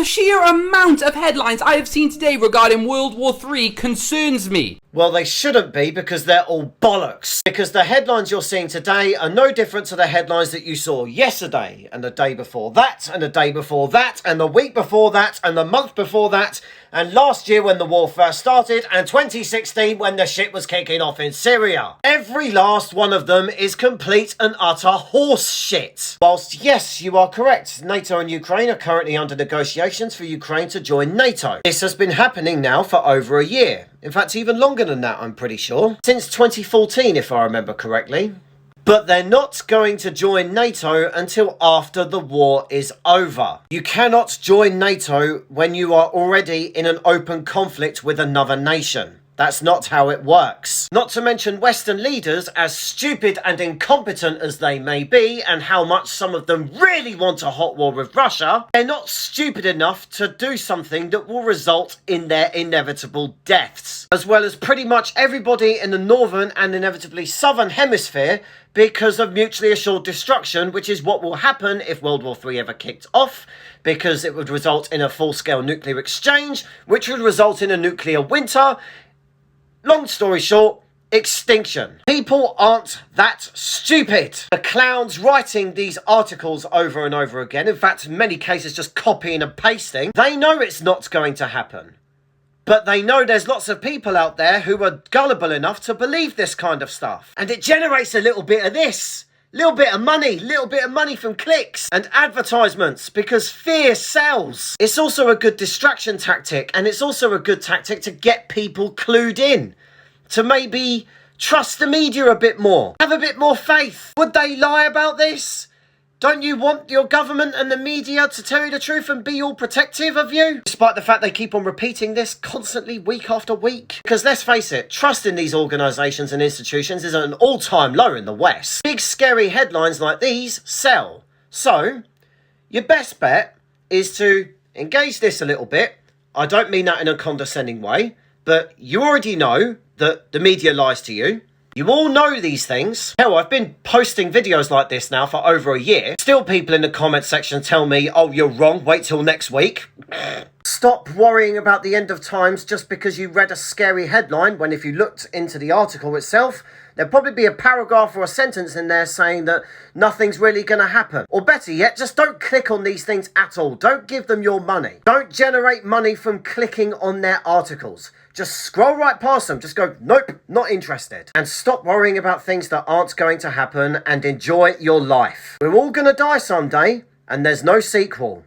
The sheer amount of headlines I have seen today regarding World War III concerns me. Well, they shouldn't be, because they're all bollocks. Because the headlines you're seeing today are no different to the headlines that you saw yesterday, and the day before that, and the day before that, and the week before that, and the month before that, and last year when the war first started, and 2016 when the shit was kicking off in Syria. Every last one of them is complete and utter horse shit. Whilst, yes, you are correct, NATO and Ukraine are currently under negotiations for Ukraine to join NATO. This has been happening now for over a year. In fact, even longer than that, I'm pretty sure. Since 2014, if I remember correctly. But they're not going to join NATO until after the war is over. You cannot join NATO when you are already in an open conflict with another nation. That's not how it works. Not to mention Western leaders, as stupid and incompetent as they may be, and how much some of them really want a hot war with Russia, they're not stupid enough to do something that will result in their inevitable deaths. As well as pretty much everybody in the northern and inevitably southern hemisphere, because of mutually assured destruction, which is what will happen if World War III ever kicked off, because it would result in a full-scale nuclear exchange, which would result in a nuclear winter. Long story short, extinction. People aren't that stupid. The clowns writing these articles over and over again, in fact, in many cases just copying and pasting, they know it's not going to happen. But they know there's lots of people out there who are gullible enough to believe this kind of stuff. And it generates a little bit of this. Little bit of money from clicks and advertisements, because fear sells. It's also a good distraction tactic, and it's also a good tactic to get people clued in, to maybe trust the media a bit more, have a bit more faith. Would they lie about this? Don't you want your government and the media to tell you the truth and be all protective of you? Despite the fact they keep on repeating this constantly week after week. Because let's face it, trust in these organisations and institutions is at an all-time low in the West. Big scary headlines like these sell. So, your best bet is to engage this a little bit. I don't mean that in a condescending way, but you already know that the media lies to you. You all know these things. Hell, I've been posting videos like this now for over a year. Still people in the comment section tell me, oh, you're wrong, wait till next week. Stop worrying about the end of times just because you read a scary headline, when if you looked into the article itself, there'd probably be a paragraph or a sentence in there saying that nothing's really going to happen. Or better yet, just don't click on these things at all. Don't give them your money. Don't generate money from clicking on their articles. Just scroll right past them. Just go, nope, not interested. And stop worrying about things that aren't going to happen and enjoy your life. We're all going to die someday, and there's no sequel.